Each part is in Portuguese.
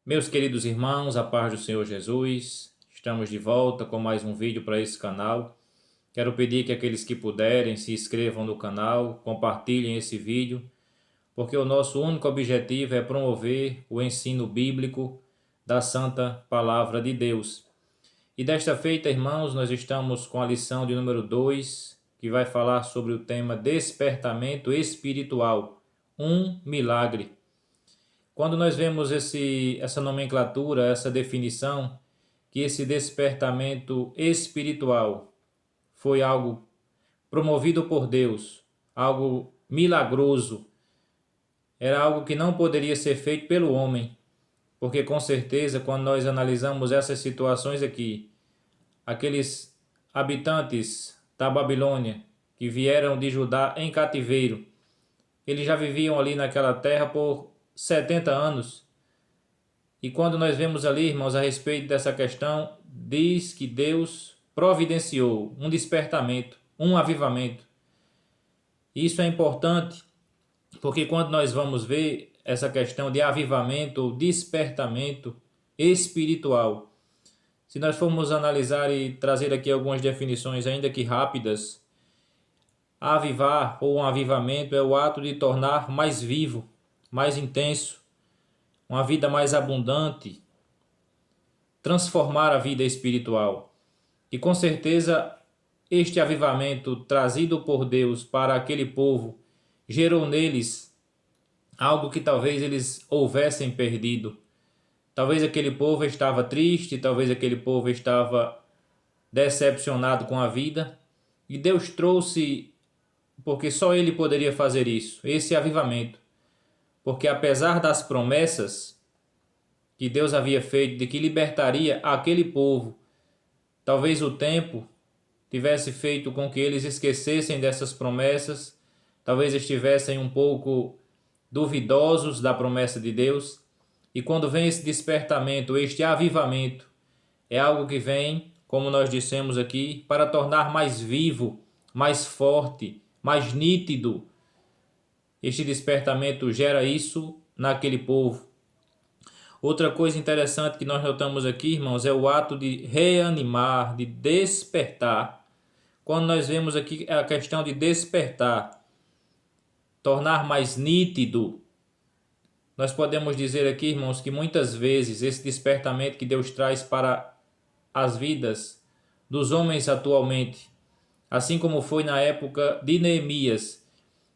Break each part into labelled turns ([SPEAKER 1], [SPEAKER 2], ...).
[SPEAKER 1] Meus queridos irmãos, a paz do Senhor Jesus, estamos de volta com mais um vídeo para esse canal. Quero pedir que aqueles que puderem se inscrevam no canal, compartilhem esse vídeo, porque o nosso único objetivo é promover o ensino bíblico da Santa Palavra de Deus. E desta feita, irmãos, nós estamos com a lição de número 2, que vai falar sobre o tema despertamento espiritual, um milagre. Quando nós vemos essa nomenclatura, essa definição, que esse despertamento espiritual foi algo promovido por Deus, algo milagroso, era algo que não poderia ser feito pelo homem, porque com certeza, quando nós analisamos essas situações aqui, aqueles habitantes da Babilônia que vieram de Judá em cativeiro, eles já viviam ali naquela terra por 70 anos. E quando nós vemos ali, irmãos, a respeito dessa questão, diz que Deus providenciou um despertamento, um avivamento. Isso é importante, porque quando nós vamos ver essa questão de avivamento ou despertamento espiritual, se nós formos analisar e trazer aqui algumas definições, ainda que rápidas, avivar ou um avivamento é o ato de tornar mais vivo, mais intenso, uma vida mais abundante, transformar a vida espiritual. E com certeza este avivamento trazido por Deus para aquele povo gerou neles algo que talvez eles houvessem perdido. Talvez aquele povo estava triste, talvez aquele povo estava decepcionado com a vida, e Deus trouxe, porque só Ele poderia fazer isso, esse avivamento. Porque apesar das promessas que Deus havia feito de que libertaria aquele povo, talvez o tempo tivesse feito com que eles esquecessem dessas promessas, talvez estivessem um pouco duvidosos da promessa de Deus. E quando vem esse despertamento, este avivamento, é algo que vem, como nós dissemos aqui, para tornar mais vivo, mais forte, mais nítido. Este despertamento gera isso naquele povo. Outra coisa interessante que nós notamos aqui, irmãos, é o ato de reanimar, de despertar. Quando nós vemos aqui a questão de despertar, tornar mais nítido, nós podemos dizer aqui, irmãos, que muitas vezes esse despertamento que Deus traz para as vidas dos homens atualmente, assim como foi na época de Neemias,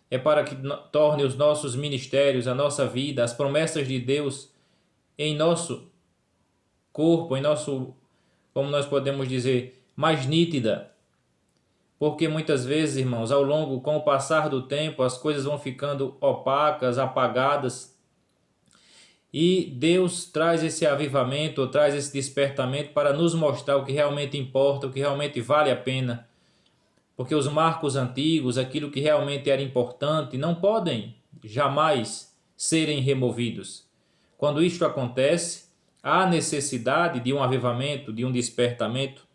[SPEAKER 1] é para que torne os nossos ministérios, a nossa vida, as promessas de Deus em nosso corpo, em nosso, como nós podemos dizer, mais nítida. Porque muitas vezes, irmãos, ao longo, com o passar do tempo, as coisas vão ficando opacas, apagadas. E Deus traz esse avivamento, traz esse despertamento para nos mostrar o que realmente importa, o que realmente vale a pena. Porque os marcos antigos, aquilo que realmente era importante, não podem jamais serem removidos. Quando isto acontece, há necessidade de um avivamento, de um despertamento.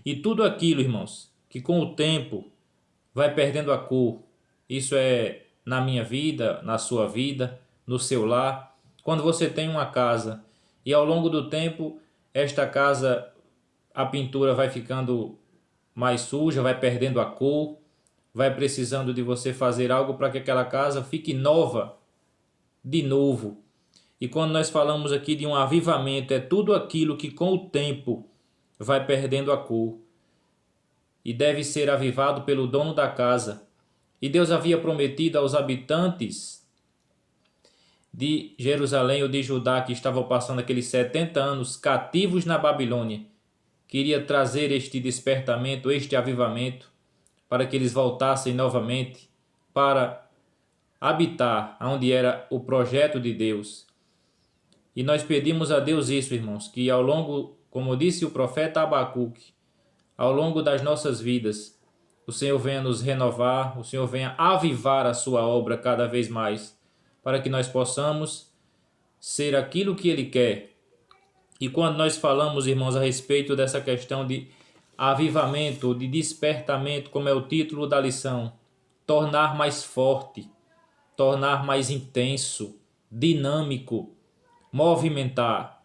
[SPEAKER 1] E tudo aquilo, irmãos, que com o tempo vai perdendo a cor, isso é na minha vida, na sua vida, no seu lar. Quando você tem uma casa e ao longo do tempo esta casa, a pintura vai ficando mais suja, vai perdendo a cor, vai precisando de você fazer algo para que aquela casa fique nova de novo. E quando nós falamos aqui de um avivamento, é tudo aquilo que com o tempo vai perdendo a cor e deve ser avivado pelo dono da casa. E Deus havia prometido aos habitantes de Jerusalém ou de Judá, que estavam passando aqueles 70 anos cativos na Babilônia, que iria trazer este despertamento, este avivamento, para que eles voltassem novamente para habitar onde era o projeto de Deus. E nós pedimos a Deus isso, irmãos, que ao longo, como disse o profeta Abacuque, ao longo das nossas vidas, o Senhor venha nos renovar, o Senhor venha avivar a sua obra cada vez mais, para que nós possamos ser aquilo que Ele quer. E quando nós falamos, irmãos, a respeito dessa questão de avivamento, de despertamento, como é o título da lição, tornar mais forte, tornar mais intenso, dinâmico, movimentar.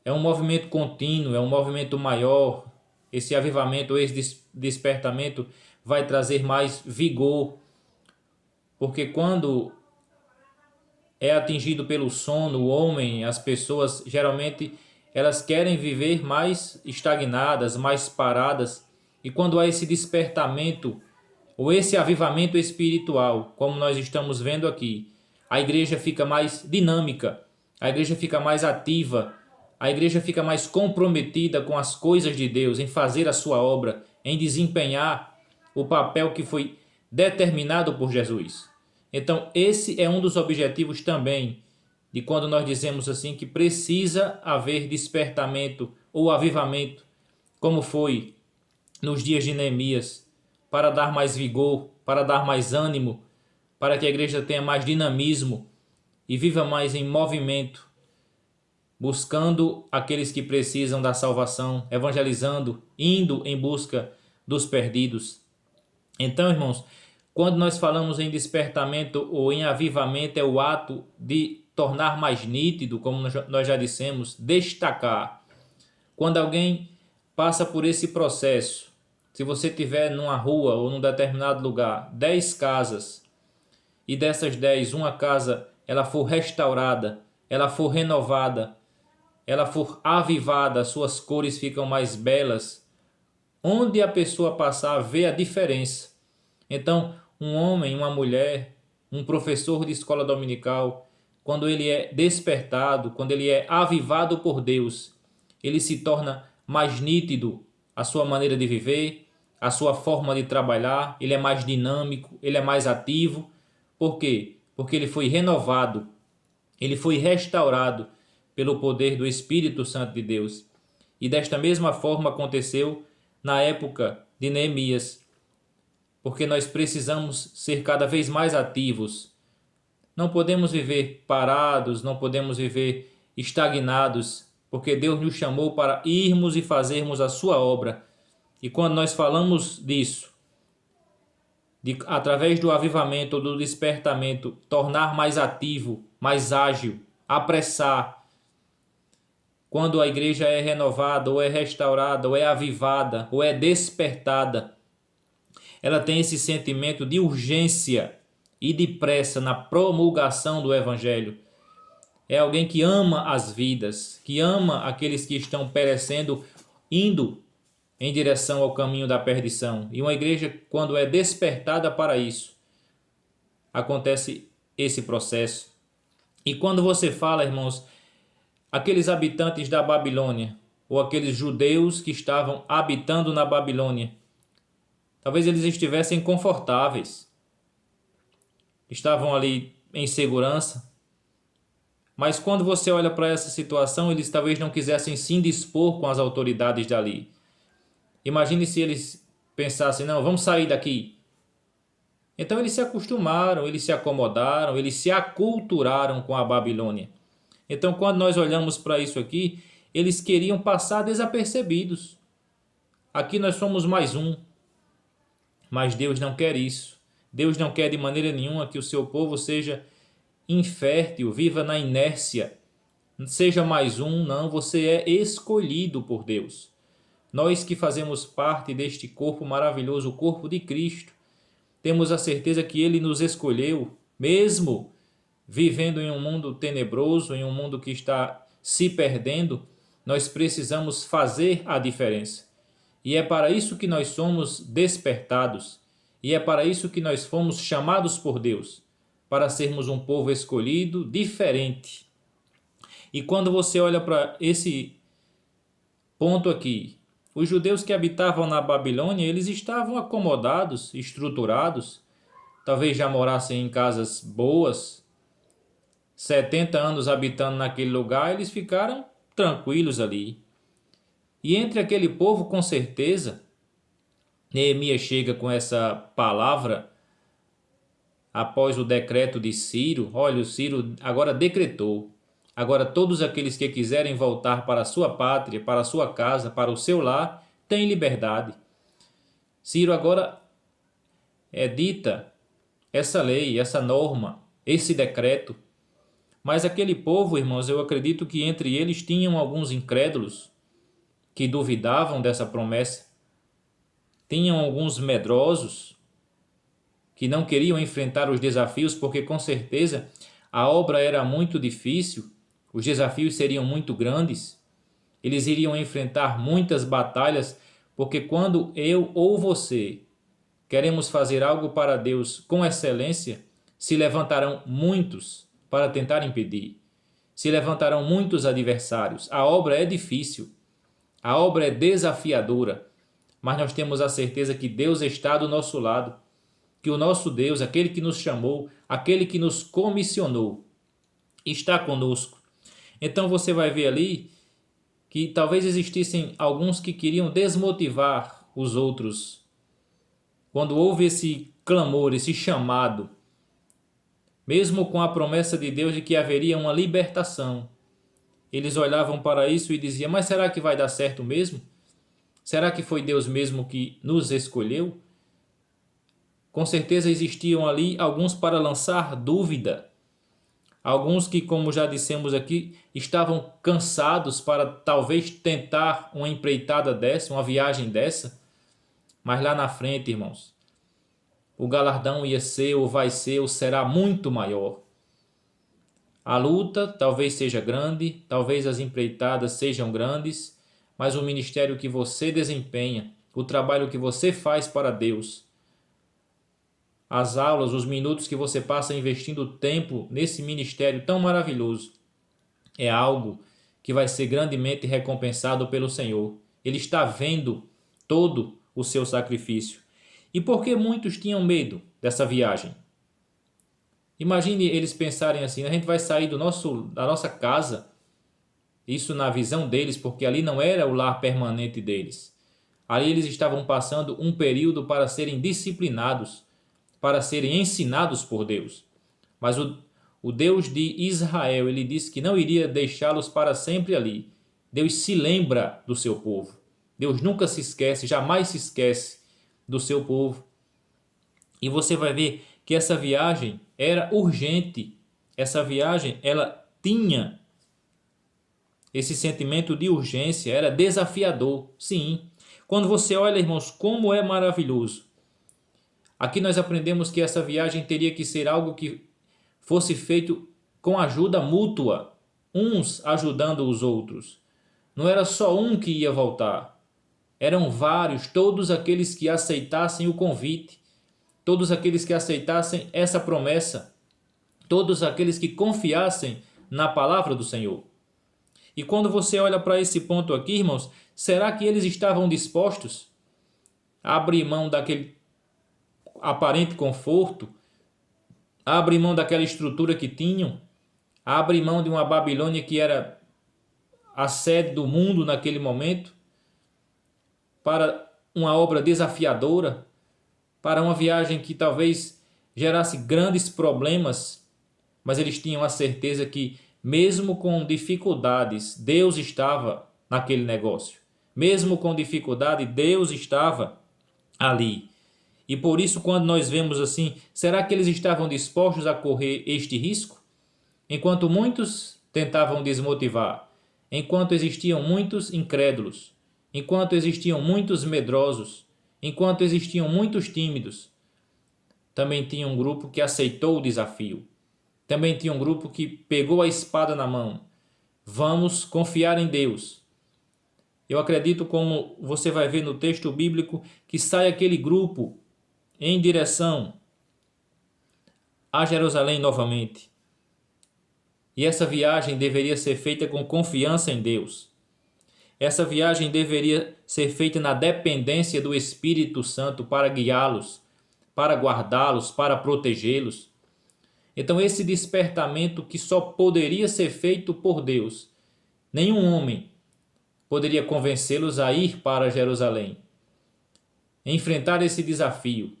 [SPEAKER 1] É um movimento contínuo, é um movimento maior. Esse avivamento, esse despertamento vai trazer mais vigor, porque quando é atingido pelo sono, o homem, as pessoas, geralmente elas querem viver mais estagnadas, mais paradas. E quando há esse despertamento, ou esse avivamento espiritual, como nós estamos vendo aqui, a igreja fica mais dinâmica, a igreja fica mais ativa, a igreja fica mais comprometida com as coisas de Deus, em fazer a sua obra, em desempenhar o papel que foi determinado por Jesus. Então, esse é um dos objetivos também de quando nós dizemos assim que precisa haver despertamento ou avivamento, como foi nos dias de Neemias, para dar mais vigor, para dar mais ânimo, para que a igreja tenha mais dinamismo e viva mais em movimento, buscando aqueles que precisam da salvação, evangelizando, indo em busca dos perdidos. Então, irmãos, quando nós falamos em despertamento ou em avivamento, é o ato de tornar mais nítido, como nós já dissemos, destacar. Quando alguém passa por esse processo, se você tiver numa rua ou num determinado lugar 10 casas, e dessas 10, uma casa ela for restaurada, ela for renovada, ela for avivada, suas cores ficam mais belas, onde a pessoa passar vê a diferença. Então, um homem, uma mulher, um professor de escola dominical, quando ele é despertado, quando ele é avivado por Deus, ele se torna mais nítido a sua maneira de viver, a sua forma de trabalhar, ele é mais dinâmico, ele é mais ativo. Por quê? Porque ele foi renovado, ele foi restaurado pelo poder do Espírito Santo de Deus. E desta mesma forma aconteceu na época de Neemias, porque nós precisamos ser cada vez mais ativos. Não podemos viver parados, não podemos viver estagnados, porque Deus nos chamou para irmos e fazermos a sua obra. E quando nós falamos disso, através do avivamento, do despertamento, tornar mais ativo, mais ágil, apressar. Quando a igreja é renovada, ou é restaurada, ou é avivada, ou é despertada, ela tem esse sentimento de urgência e de pressa na promulgação do evangelho. É alguém que ama as vidas, que ama aqueles que estão perecendo, indo em direção ao caminho da perdição. E uma igreja, quando é despertada para isso, acontece esse processo. E quando você fala, irmãos, aqueles habitantes da Babilônia, ou aqueles judeus que estavam habitando na Babilônia, talvez eles estivessem confortáveis, estavam ali em segurança, mas quando você olha para essa situação, eles talvez não quisessem se indispor com as autoridades dali. Imagine se eles pensassem, não, vamos sair daqui. Então eles se acostumaram, eles se acomodaram, eles se aculturaram com a Babilônia. Então quando nós olhamos para isso aqui, eles queriam passar desapercebidos. Aqui nós somos mais um. Mas Deus não quer isso. Deus não quer de maneira nenhuma que o seu povo seja infértil, viva na inércia. Seja mais um, não, você é escolhido por Deus. Nós que fazemos parte deste corpo maravilhoso, o corpo de Cristo, temos a certeza que Ele nos escolheu, mesmo vivendo em um mundo tenebroso, em um mundo que está se perdendo, nós precisamos fazer a diferença. E é para isso que nós somos despertados, e é para isso que nós fomos chamados por Deus, para sermos um povo escolhido, diferente. E quando você olha para esse ponto aqui, os judeus que habitavam na Babilônia, eles estavam acomodados, estruturados, talvez já morassem em casas boas, 70 anos habitando naquele lugar, eles ficaram tranquilos ali. E entre aquele povo, com certeza, Neemias chega com essa palavra após o decreto de Ciro. Olha, o Ciro agora decretou. Agora todos aqueles que quiserem voltar para a sua pátria, para a sua casa, para o seu lar, têm liberdade. Ciro agora edita essa lei, essa norma, esse decreto, Mas aquele povo, irmãos, eu acredito que entre eles tinham alguns incrédulos que duvidavam dessa promessa, tinham alguns medrosos que não queriam enfrentar os desafios, porque com certeza a obra era muito difícil, os desafios seriam muito grandes, eles iriam enfrentar muitas batalhas, porque quando eu ou você queremos fazer algo para Deus com excelência, se levantarão muitos para tentar impedir, se levantarão muitos adversários. A obra é difícil, a obra é desafiadora, mas nós temos a certeza que Deus está do nosso lado, que o nosso Deus, aquele que nos chamou, aquele que nos comissionou, está conosco. Então você vai ver ali que talvez existissem alguns que queriam desmotivar os outros. Quando houve esse clamor, esse chamado, mesmo com a promessa de Deus de que haveria uma libertação, eles olhavam para isso e diziam: mas será que vai dar certo mesmo? Será que foi Deus mesmo que nos escolheu? Com certeza existiam ali alguns para lançar dúvida. Alguns que, como já dissemos aqui, estavam cansados para talvez tentar uma empreitada dessa, uma viagem dessa. Mas lá na frente, irmãos, o galardão ia ser, ou vai ser, ou será muito maior. A luta talvez seja grande, talvez as empreitadas sejam grandes, mas o ministério que você desempenha, o trabalho que você faz para Deus, as aulas, os minutos que você passa investindo tempo nesse ministério tão maravilhoso, é algo que vai ser grandemente recompensado pelo Senhor. Ele está vendo todo o seu sacrifício. E por que muitos tinham medo dessa viagem? Imagine eles pensarem assim: a gente vai sair da nossa casa, isso na visão deles, porque ali não era o lar permanente deles. Ali eles estavam passando um período para serem disciplinados, para serem ensinados por Deus. Mas o Deus de Israel, ele disse que não iria deixá-los para sempre ali. Deus se lembra do seu povo. Deus nunca se esquece, jamais se esquece do seu povo. E você vai ver que essa viagem era urgente. Essa viagem, ela tinha esse sentimento de urgência, era desafiador, sim. Quando você olha, irmãos, como é maravilhoso. Aqui nós aprendemos que essa viagem teria que ser algo que fosse feito com ajuda mútua, uns ajudando os outros. Não era só um que ia voltar. Eram vários, todos aqueles que aceitassem o convite, todos aqueles que aceitassem essa promessa, todos aqueles que confiassem na palavra do Senhor. E quando você olha para esse ponto aqui, irmãos, será que eles estavam dispostos a abrir mão daquele aparente conforto, a abrir mão daquela estrutura que tinham, a abrir mão de uma Babilônia que era a sede do mundo naquele momento, para uma obra desafiadora, para uma viagem que talvez gerasse grandes problemas, mas eles tinham a certeza que, mesmo com dificuldades, Deus estava naquele negócio. Mesmo com dificuldade, Deus estava ali. E por isso, quando nós vemos assim, será que eles estavam dispostos a correr este risco? Enquanto muitos tentavam desmotivar, enquanto existiam muitos incrédulos, enquanto existiam muitos medrosos, enquanto existiam muitos tímidos, também tinha um grupo que aceitou o desafio. Também tinha um grupo que pegou a espada na mão. Vamos confiar em Deus. Eu acredito, como você vai ver no texto bíblico, que sai aquele grupo em direção a Jerusalém novamente. E essa viagem deveria ser feita com confiança em Deus. Essa viagem deveria ser feita na dependência do Espírito Santo para guiá-los, para guardá-los, para protegê-los. Então esse despertamento que só poderia ser feito por Deus, nenhum homem poderia convencê-los a ir para Jerusalém. Enfrentar esse desafio.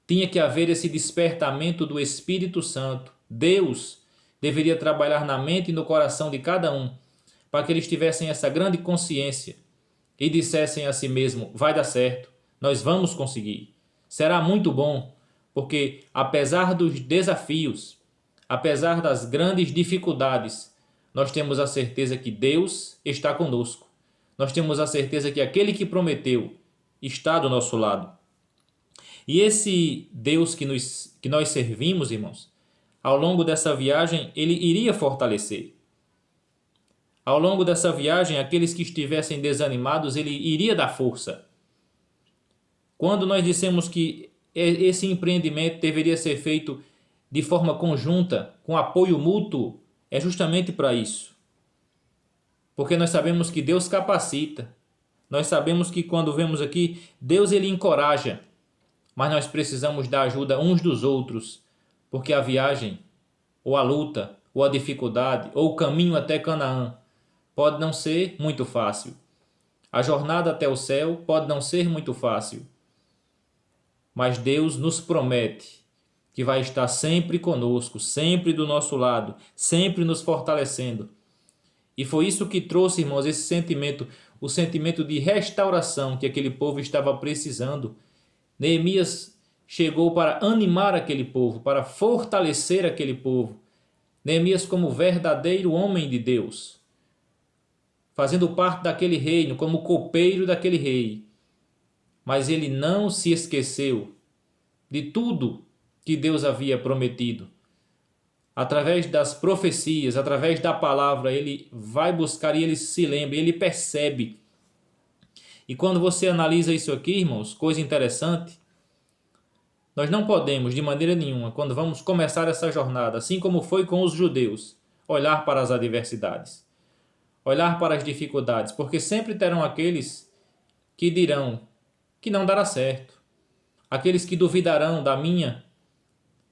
[SPEAKER 1] Tinha que haver esse despertamento do Espírito Santo. Deus deveria trabalhar na mente e no coração de cada um, para que eles tivessem essa grande consciência e dissessem a si mesmo: vai dar certo, nós vamos conseguir. Será muito bom, porque apesar dos desafios, apesar das grandes dificuldades, nós temos a certeza que Deus está conosco. Nós temos a certeza que aquele que prometeu está do nosso lado. E esse Deus que nós servimos, irmãos, ao longo dessa viagem, ele iria fortalecer. Ao longo dessa viagem, aqueles que estivessem desanimados, ele iria dar força. Quando nós dissemos que esse empreendimento deveria ser feito de forma conjunta, com apoio mútuo, é justamente para isso. Porque nós sabemos que Deus capacita. Nós sabemos que quando vemos aqui, Deus ele encoraja. Mas nós precisamos da ajuda uns dos outros, porque a viagem, ou a luta, ou a dificuldade, ou o caminho até Canaã pode não ser muito fácil. A jornada até o céu pode não ser muito fácil. Mas Deus nos promete que vai estar sempre conosco, sempre do nosso lado, sempre nos fortalecendo. E foi isso que trouxe, irmãos, esse sentimento, o sentimento de restauração que aquele povo estava precisando. Neemias chegou para animar aquele povo, para fortalecer aquele povo. Neemias como verdadeiro homem de Deus, fazendo parte daquele reino, como copeiro daquele rei. Mas ele não se esqueceu de tudo que Deus havia prometido. Através das profecias, através da palavra, ele vai buscar e ele se lembra, ele percebe. E quando você analisa isso aqui, irmãos, coisa interessante, nós não podemos, de maneira nenhuma, quando vamos começar essa jornada, assim como foi com os judeus, olhar para as adversidades, olhar para as dificuldades, porque sempre terão aqueles que dirão que não dará certo, aqueles que duvidarão da minha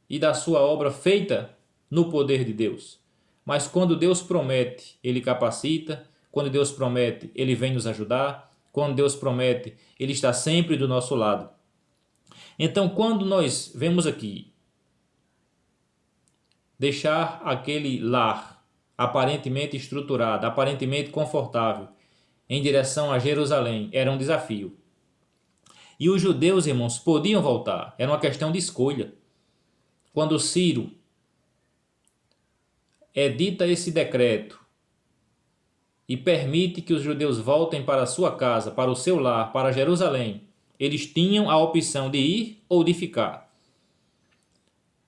[SPEAKER 1] e da sua obra feita no poder de Deus. Mas quando Deus promete, ele capacita. Quando Deus promete, ele vem nos ajudar. Quando Deus promete, ele está sempre do nosso lado. Então, quando nós vemos aqui deixar aquele lar aparentemente estruturado, aparentemente confortável, em direção a Jerusalém, era um desafio. E os judeus, irmãos, podiam voltar. Era uma questão de escolha. Quando Ciro edita esse decreto e permite que os judeus voltem para a sua casa, para o seu lar, para Jerusalém, eles tinham a opção de ir ou de ficar.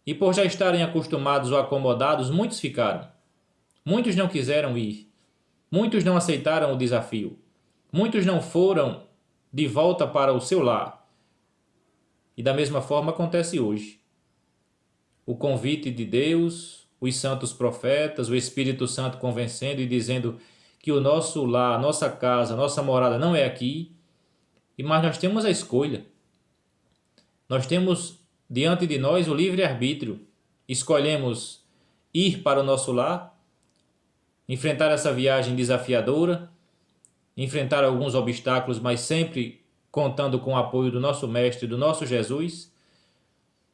[SPEAKER 1] E por já estarem acostumados ou acomodados, muitos ficaram. Muitos não quiseram ir. Muitos não aceitaram o desafio. Muitos não foram de volta para o seu lar. E da mesma forma acontece hoje. O convite de Deus, os santos profetas, o Espírito Santo convencendo e dizendo que o nosso lar, nossa casa, nossa morada não é aqui, mas nós temos a escolha. Nós temos diante de nós o livre-arbítrio. Escolhemos ir para o nosso lar, enfrentar essa viagem desafiadora, enfrentar alguns obstáculos, mas sempre contando com o apoio do nosso Mestre, do nosso Jesus,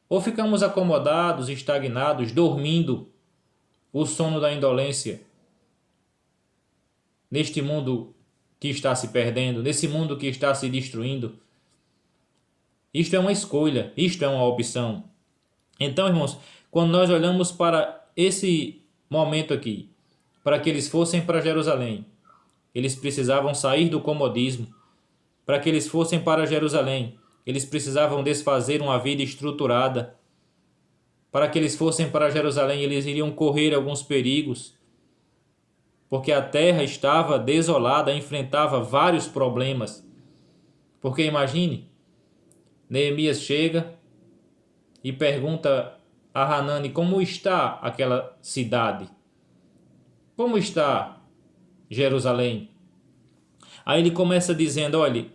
[SPEAKER 1] ou ficamos acomodados, estagnados, dormindo o sono da indolência neste mundo que está se perdendo, nesse mundo que está se destruindo. Isto é uma escolha, isto é uma opção. Então, irmãos, quando nós olhamos para esse momento aqui, para que eles fossem para Jerusalém, eles precisavam sair do comodismo. Para que eles fossem para Jerusalém, eles precisavam desfazer uma vida estruturada. Para que eles fossem para Jerusalém, eles iriam correr alguns perigos, porque a terra estava desolada, enfrentava vários problemas. Porque imagine, Neemias chega e pergunta a Hanani como está aquela cidade, como está Jerusalém. Aí ele começa dizendo, olha,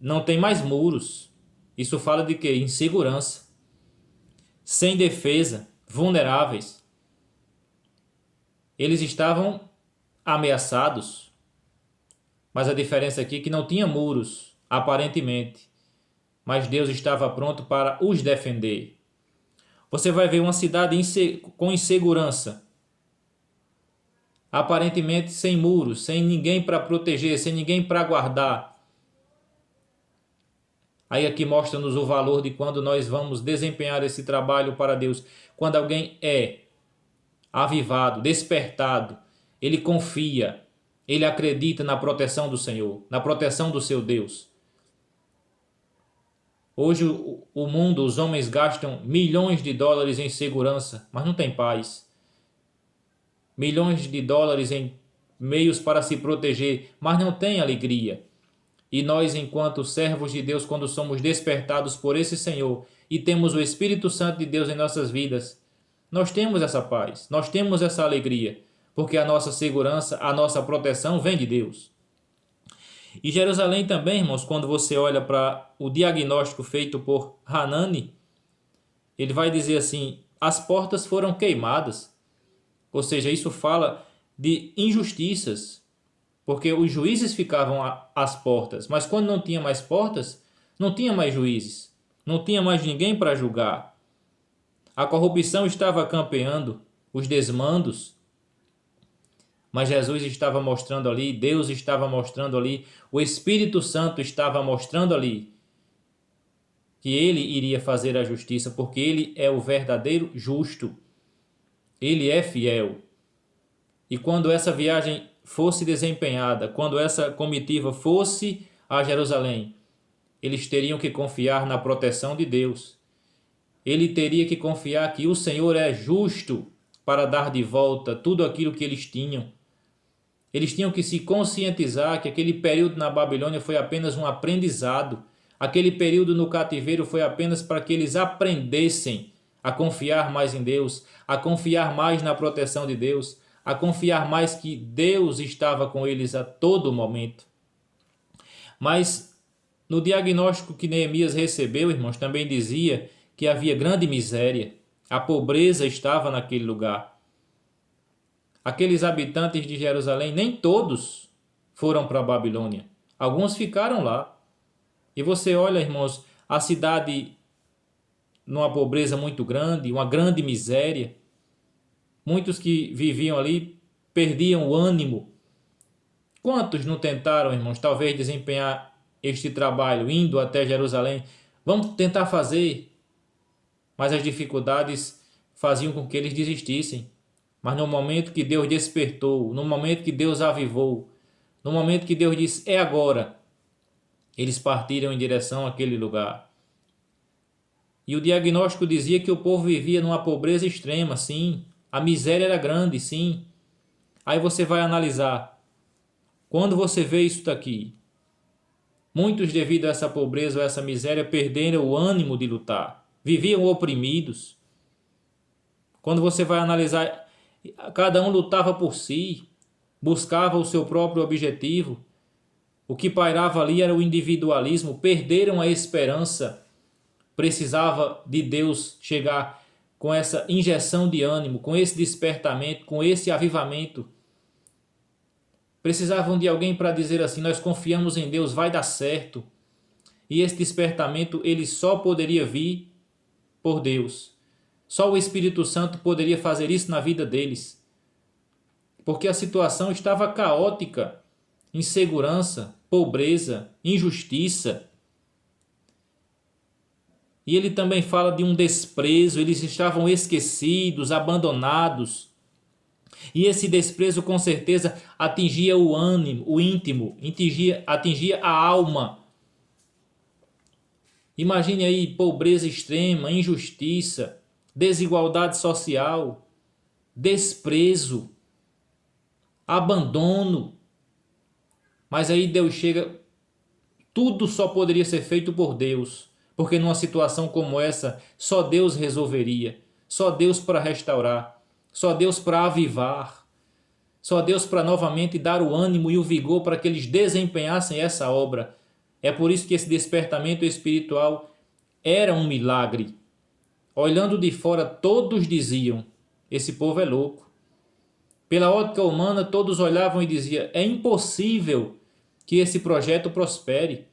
[SPEAKER 1] não tem mais muros. Isso fala de quê? Insegurança. Sem defesa, vulneráveis. Eles estavam ameaçados. Mas a diferença aqui é que não tinha muros, aparentemente. Mas Deus estava pronto para os defender. Você vai ver uma cidade com insegurança. Aparentemente sem muros, sem ninguém para proteger, sem ninguém para guardar. Aí aqui mostra-nos o valor de quando nós vamos desempenhar esse trabalho para Deus. Quando alguém é avivado, despertado, ele confia, ele acredita na proteção do Senhor, na proteção do seu Deus. Hoje o mundo, os homens gastam milhões de dólares em segurança, mas não tem paz. Milhões de dólares em meios para se proteger, mas não tem alegria. E nós, enquanto servos de Deus, quando somos despertados por esse Senhor e temos o Espírito Santo de Deus em nossas vidas, nós temos essa paz, nós temos essa alegria, porque a nossa segurança, a nossa proteção vem de Deus. E Jerusalém também, irmãos, quando você olha para o diagnóstico feito por Hanani, ele vai dizer assim: as portas foram queimadas. Ou seja, isso fala de injustiças, porque os juízes ficavam às portas, mas quando não tinha mais portas, não tinha mais juízes, não tinha mais ninguém para julgar. A corrupção estava campeando, os desmandos, mas Jesus estava mostrando ali, Deus estava mostrando ali, o Espírito Santo estava mostrando ali que ele iria fazer a justiça, porque ele é o verdadeiro justo, ele é fiel. E quando essa viagem fosse desempenhada, quando essa comitiva fosse a Jerusalém, eles teriam que confiar na proteção de Deus. Ele teria que confiar que o Senhor é justo para dar de volta tudo aquilo que eles tinham. Eles tinham que se conscientizar que aquele período na Babilônia foi apenas um aprendizado. Aquele período no cativeiro foi apenas para que eles aprendessem a confiar mais em Deus, a confiar mais na proteção de Deus, a confiar mais que Deus estava com eles a todo momento. Mas no diagnóstico que Neemias recebeu, irmãos, também dizia que havia grande miséria, a pobreza estava naquele lugar. Aqueles habitantes de Jerusalém, nem todos foram para a Babilônia, alguns ficaram lá. E você olha, irmãos, a cidade numa pobreza muito grande, uma grande miséria. Muitos que viviam ali perdiam o ânimo. Quantos não tentaram, irmãos, talvez desempenhar este trabalho, indo até Jerusalém? Vamos tentar fazer. Mas as dificuldades faziam com que eles desistissem. Mas no momento que Deus despertou, no momento que Deus avivou, no momento que Deus disse, é agora, eles partiram em direção àquele lugar. E o diagnóstico dizia que o povo vivia numa pobreza extrema, sim. A miséria era grande, sim. Aí você vai analisar. Quando você vê isso daqui, muitos devido a essa pobreza ou essa miséria perderam o ânimo de lutar. Viviam oprimidos. Quando você vai analisar, cada um lutava por si, buscava o seu próprio objetivo. O que pairava ali era o individualismo, perderam a esperança. Precisava de Deus chegar com essa injeção de ânimo, com esse despertamento, com esse avivamento. Precisavam de alguém para dizer assim, nós confiamos em Deus, vai dar certo. E esse despertamento, ele só poderia vir por Deus. Só o Espírito Santo poderia fazer isso na vida deles. Porque a situação estava caótica, insegurança, pobreza, injustiça. E ele também fala de um desprezo, eles estavam esquecidos, abandonados. E esse desprezo com certeza atingia o ânimo, o íntimo, atingia a alma. Imagine aí pobreza extrema, injustiça, desigualdade social, desprezo, abandono. Mas aí Deus chega, tudo só poderia ser feito por Deus, porque numa situação como essa, só Deus resolveria, só Deus para restaurar, só Deus para avivar, só Deus para novamente dar o ânimo e o vigor para que eles desempenhassem essa obra. É por isso que esse despertamento espiritual era um milagre. Olhando de fora, todos diziam, esse povo é louco. Pela ótica humana, todos olhavam e diziam, é impossível que esse projeto prospere.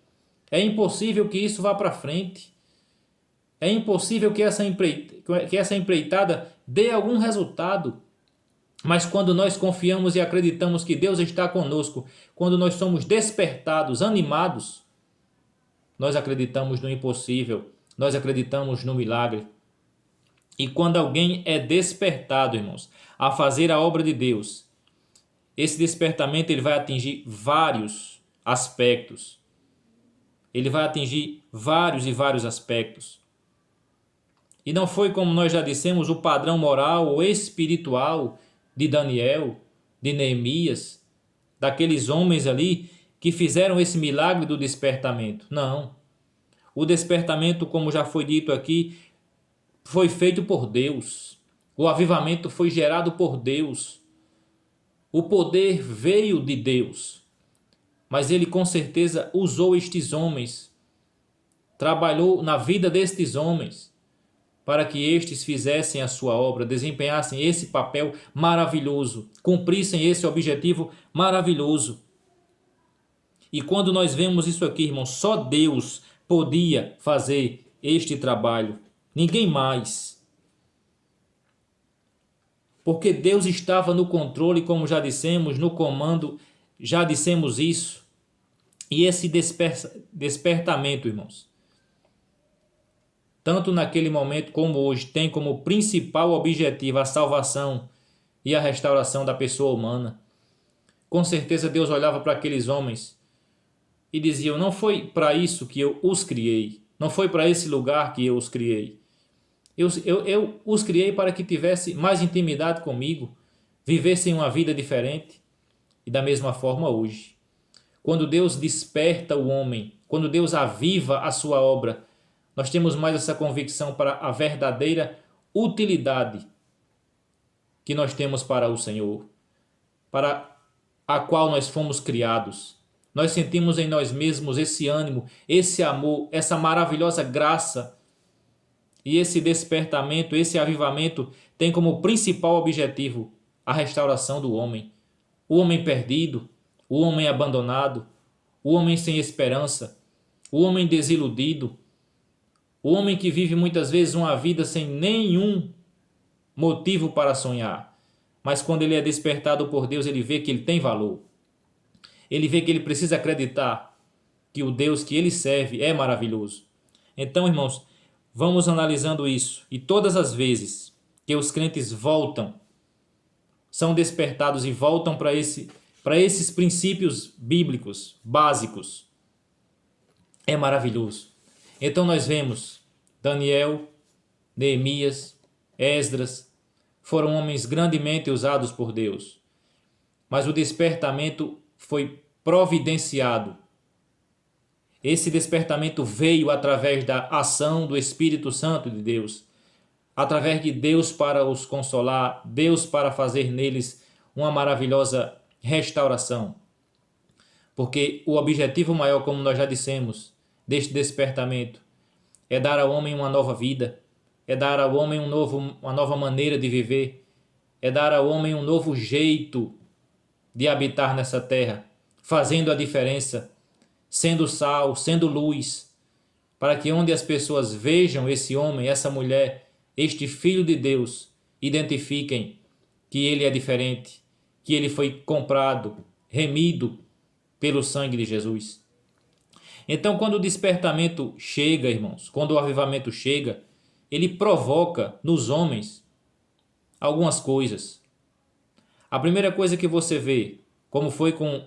[SPEAKER 1] É impossível que isso vá para frente. É impossível que essa empreitada dê algum resultado. Mas quando nós confiamos e acreditamos que Deus está conosco, quando nós somos despertados, animados, nós acreditamos no impossível, nós acreditamos no milagre. E quando alguém é despertado, irmãos, a fazer a obra de Deus, esse despertamento ele vai atingir vários aspectos. Ele vai atingir vários e vários aspectos. E não foi, como nós já dissemos, o padrão moral ou espiritual de Daniel, de Neemias, daqueles homens ali que fizeram esse milagre do despertamento. Não. O despertamento, como já foi dito aqui, foi feito por Deus. O avivamento foi gerado por Deus. O poder veio de Deus. Mas ele com certeza usou estes homens, trabalhou na vida destes homens, para que estes fizessem a sua obra, desempenhassem esse papel maravilhoso, cumprissem esse objetivo maravilhoso. E quando nós vemos isso aqui, irmãos, só Deus podia fazer este trabalho, ninguém mais. Porque Deus estava no controle, como já dissemos, no comando, já dissemos isso. E esse despertamento, irmãos, tanto naquele momento como hoje, tem como principal objetivo a salvação e a restauração da pessoa humana. Com certeza Deus olhava para aqueles homens e dizia: não foi para isso que eu os criei, não foi para esse lugar que eu os criei. Eu os criei para que tivesse mais intimidade comigo, vivessem uma vida diferente. E da mesma forma hoje, quando Deus desperta o homem, quando Deus aviva a sua obra, nós temos mais essa convicção para a verdadeira utilidade que nós temos para o Senhor, para a qual nós fomos criados. Nós sentimos em nós mesmos esse ânimo, esse amor, essa maravilhosa graça. E esse despertamento, esse avivamento tem como principal objetivo a restauração do homem. O homem perdido, o homem abandonado, o homem sem esperança, o homem desiludido, o homem que vive muitas vezes uma vida sem nenhum motivo para sonhar. Mas quando ele é despertado por Deus, ele vê que ele tem valor. Ele vê que ele precisa acreditar que o Deus que ele serve é maravilhoso. Então, irmãos, vamos analisando isso. E todas as vezes que os crentes voltam, são despertados e voltam para esses princípios bíblicos básicos, é maravilhoso. Então nós vemos Daniel, Neemias, Esdras, foram homens grandemente usados por Deus. Mas o despertamento foi providenciado. Esse despertamento veio através da ação do Espírito Santo de Deus, através de Deus para os consolar, Deus para fazer neles uma maravilhosa restauração. Porque o objetivo maior, como nós já dissemos, deste despertamento é dar ao homem uma nova vida, é dar ao homem uma nova maneira de viver, é dar ao homem um novo jeito de habitar nessa terra, fazendo a diferença, sendo sal, sendo luz, para que onde as pessoas vejam esse homem, essa mulher, este filho de Deus, identifiquem que ele é diferente, que ele foi comprado, remido pelo sangue de Jesus. Então, quando o despertamento chega, irmãos, quando o avivamento chega, ele provoca nos homens algumas coisas. A primeira coisa que você vê, como foi com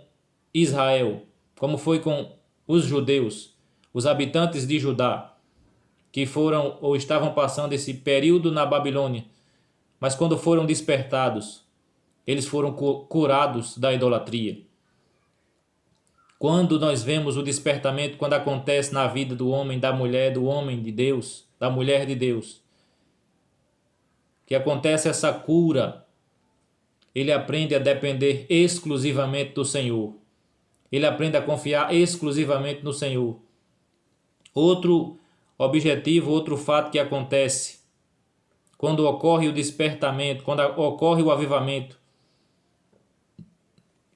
[SPEAKER 1] Israel, como foi com os judeus, os habitantes de Judá, que foram ou estavam passando esse período na Babilônia, mas quando foram despertados, eles foram curados da idolatria. Quando nós vemos o despertamento, quando acontece na vida do homem, da mulher, do homem de Deus, da mulher de Deus, que acontece essa cura, ele aprende a depender exclusivamente do Senhor. Ele aprende a confiar exclusivamente no Senhor. Outro objetivo, outro fato que acontece quando ocorre o despertamento, quando ocorre o avivamento,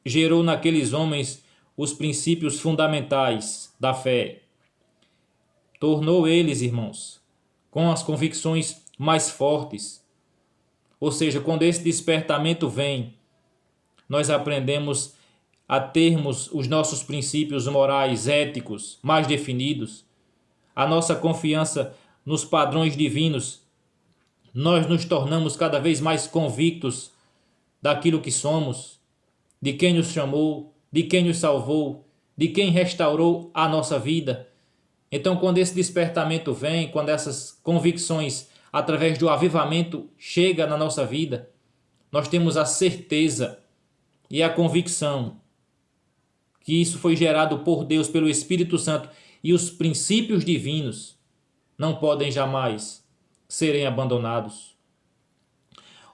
[SPEAKER 1] gerou naqueles homens os princípios fundamentais da fé. Tornou eles, irmãos, com as convicções mais fortes. Ou seja, quando esse despertamento vem, nós aprendemos a termos os nossos princípios morais, éticos, mais definidos. A nossa confiança nos padrões divinos nós nos tornamos cada vez mais convictos daquilo que somos, de quem nos chamou, de quem nos salvou, de quem restaurou a nossa vida. Então, quando esse despertamento vem, quando essas convicções, através do avivamento, chega na nossa vida, nós temos a certeza e a convicção que isso foi gerado por Deus, pelo Espírito Santo, e os princípios divinos não podem jamais serem abandonados.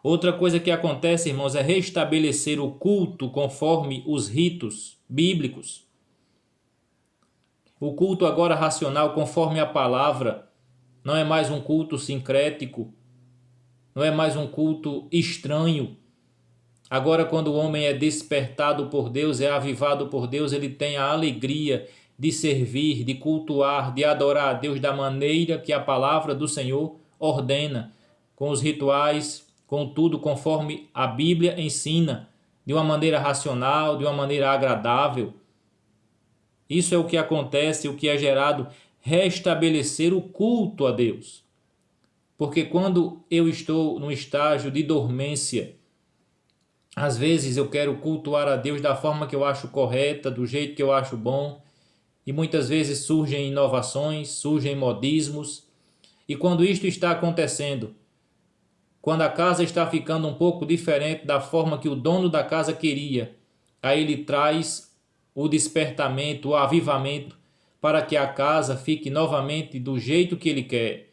[SPEAKER 1] Outra coisa que acontece, irmãos, é restabelecer o culto conforme os ritos bíblicos. O culto agora racional, conforme a palavra, não é mais um culto sincrético, não é mais um culto estranho. Agora, quando o homem é despertado por Deus, é avivado por Deus, ele tem a alegria de servir, de cultuar, de adorar a Deus da maneira que a palavra do Senhor ordena, com os rituais, com tudo conforme a Bíblia ensina, de uma maneira racional, de uma maneira agradável. Isso é o que acontece, o que é gerado, restabelecer o culto a Deus. Porque quando eu estou no estágio de dormência, às vezes eu quero cultuar a Deus da forma que eu acho correta, do jeito que eu acho bom, e muitas vezes surgem inovações, surgem modismos, e quando isto está acontecendo, quando a casa está ficando um pouco diferente da forma que o dono da casa queria, aí ele traz o despertamento, o avivamento, para que a casa fique novamente do jeito que ele quer,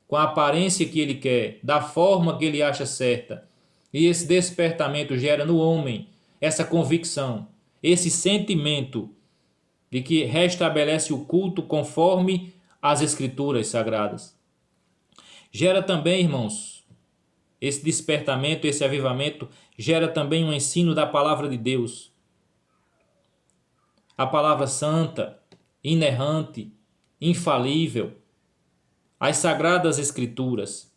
[SPEAKER 1] com a aparência que ele quer, da forma que ele acha certa. E esse despertamento gera no homem essa convicção, esse sentimento de que restabelece o culto conforme as Escrituras Sagradas. Gera também, irmãos, esse despertamento, esse avivamento, gera também um ensino da palavra de Deus. A palavra santa, inerrante, infalível, as Sagradas Escrituras.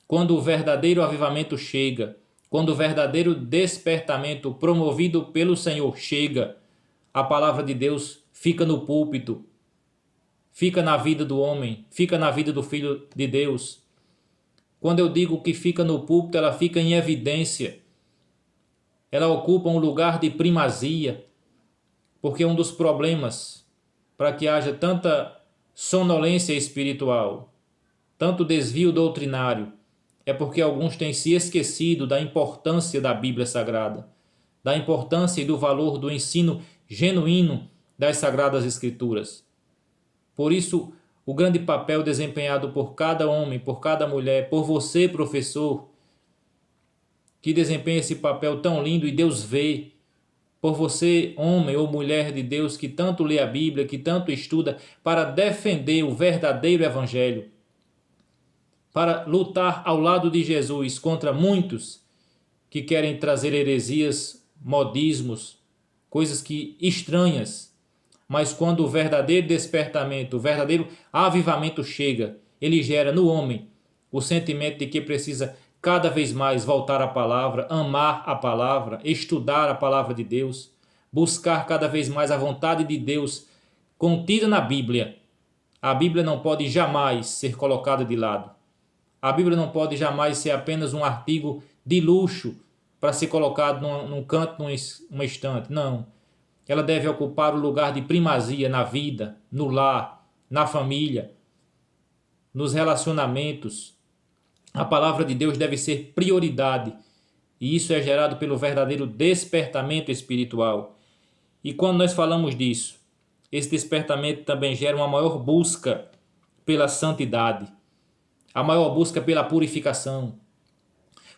[SPEAKER 1] Quando o verdadeiro avivamento chega, quando o verdadeiro despertamento promovido pelo Senhor chega, a palavra de Deus fica no púlpito, fica na vida do homem, fica na vida do Filho de Deus. Quando eu digo que fica no púlpito, ela fica em evidência. Ela ocupa um lugar de primazia, porque um dos problemas para que haja tanta sonolência espiritual, tanto desvio doutrinário, é porque alguns têm se esquecido da importância da Bíblia Sagrada, da importância e do valor do ensino genuíno das Sagradas Escrituras. Por isso, o grande papel desempenhado por cada homem, por cada mulher, por você, professor, que desempenha esse papel tão lindo e Deus vê, por você, homem ou mulher de Deus, que tanto lê a Bíblia, que tanto estuda, para defender o verdadeiro Evangelho, para lutar ao lado de Jesus contra muitos que querem trazer heresias, modismos, coisas que estranhas. Mas quando o verdadeiro despertamento, o verdadeiro avivamento chega, ele gera no homem o sentimento de que precisa cada vez mais voltar à palavra, amar a palavra, estudar a palavra de Deus, buscar cada vez mais a vontade de Deus contida na Bíblia. A Bíblia não pode jamais ser colocada de lado. A Bíblia não pode jamais ser apenas um artigo de luxo para ser colocado num canto, numa estante. Não. Ela deve ocupar o lugar de primazia na vida, no lar, na família, nos relacionamentos. A palavra de Deus deve ser prioridade. E isso é gerado pelo verdadeiro despertamento espiritual. E quando nós falamos disso, esse despertamento também gera uma maior busca pela santidade, a maior busca pela purificação.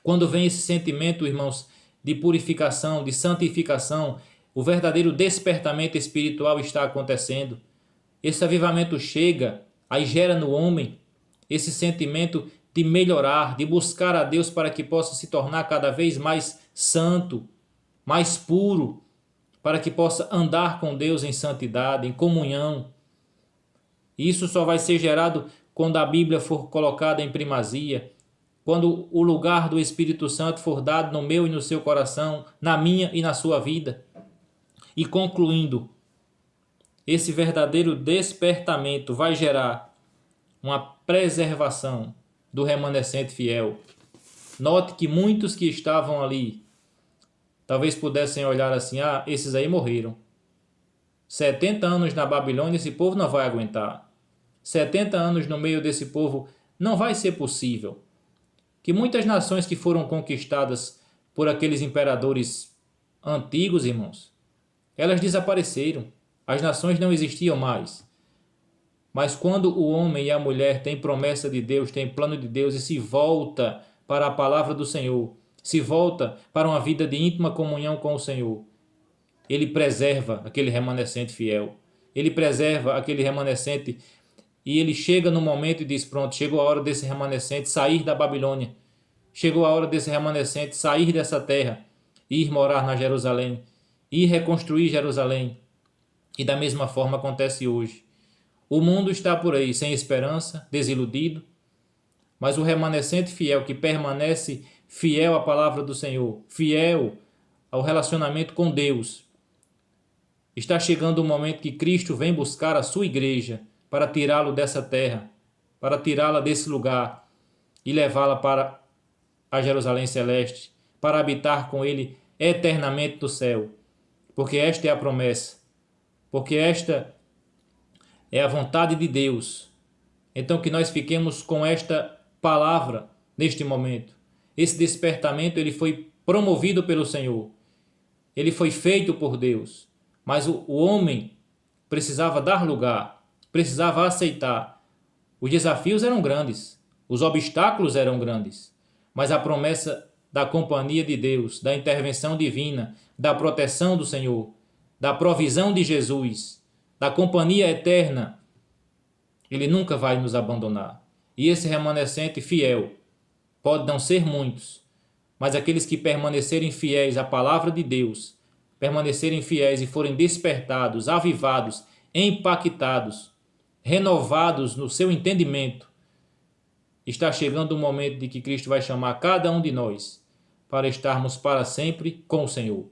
[SPEAKER 1] Quando vem esse sentimento, irmãos, de purificação, de santificação, o verdadeiro despertamento espiritual está acontecendo. Esse avivamento chega, aí gera no homem esse sentimento de melhorar, de buscar a Deus para que possa se tornar cada vez mais santo, mais puro, para que possa andar com Deus em santidade, em comunhão. Isso só vai ser gerado quando a Bíblia for colocada em primazia, quando o lugar do Espírito Santo for dado no meu e no seu coração, na minha e na sua vida. E concluindo, esse verdadeiro despertamento vai gerar uma preservação do remanescente fiel. Note que muitos que estavam ali, talvez pudessem olhar assim, esses aí morreram. 70 anos na Babilônia, esse povo não vai aguentar. 70 anos no meio desse povo não vai ser possível. Que muitas nações que foram conquistadas por aqueles imperadores antigos, irmãos, elas desapareceram. As nações não existiam mais. Mas quando o homem e a mulher têm promessa de Deus, têm plano de Deus e se volta para a palavra do Senhor, se volta para uma vida de íntima comunhão com o Senhor, ele preserva aquele remanescente fiel. Ele preserva aquele remanescente e ele chega no momento e diz, pronto, chegou a hora desse remanescente sair da Babilônia. Chegou a hora desse remanescente sair dessa terra e ir morar na Jerusalém, ir reconstruir Jerusalém. E da mesma forma acontece hoje. O mundo está por aí sem esperança, desiludido, mas o remanescente fiel que permanece fiel à palavra do Senhor, fiel ao relacionamento com Deus, está chegando o momento que Cristo vem buscar a sua igreja para tirá-lo dessa terra, para tirá-la desse lugar e levá-la para a Jerusalém celeste, para habitar com ele eternamente no céu. Porque esta é a promessa, porque esta é a vontade de Deus. Então que nós fiquemos com esta palavra neste momento. Esse despertamento ele foi promovido pelo Senhor. Ele foi feito por Deus. Mas o homem precisava dar lugar, precisava aceitar. Os desafios eram grandes, os obstáculos eram grandes, mas a promessa da companhia de Deus, da intervenção divina, da proteção do Senhor, da provisão de Jesus, da companhia eterna, ele nunca vai nos abandonar. E esse remanescente fiel, pode não ser muitos, mas aqueles que permanecerem fiéis à palavra de Deus, permanecerem fiéis e forem despertados, avivados, impactados, renovados no seu entendimento, está chegando o momento de que Cristo vai chamar cada um de nós para estarmos para sempre com o Senhor.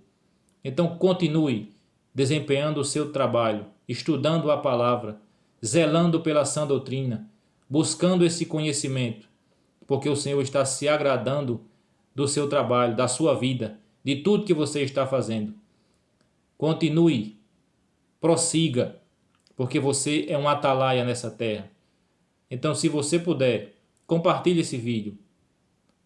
[SPEAKER 1] Então continue desempenhando o seu trabalho, estudando a palavra, zelando pela sã doutrina, buscando esse conhecimento, porque o Senhor está se agradando do seu trabalho, da sua vida, de tudo que você está fazendo. Continue, prossiga, porque você é um atalaia nessa terra. Então, se você puder, compartilhe esse vídeo.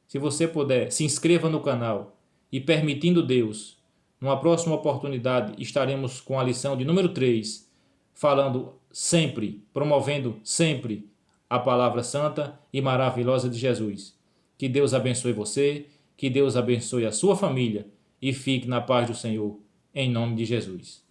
[SPEAKER 1] Se você puder, se inscreva no canal. E permitindo Deus, numa próxima oportunidade, estaremos com a lição de número 3, falando sempre, promovendo sempre a palavra santa e maravilhosa de Jesus. Que Deus abençoe você, que Deus abençoe a sua família e fique na paz do Senhor, em nome de Jesus.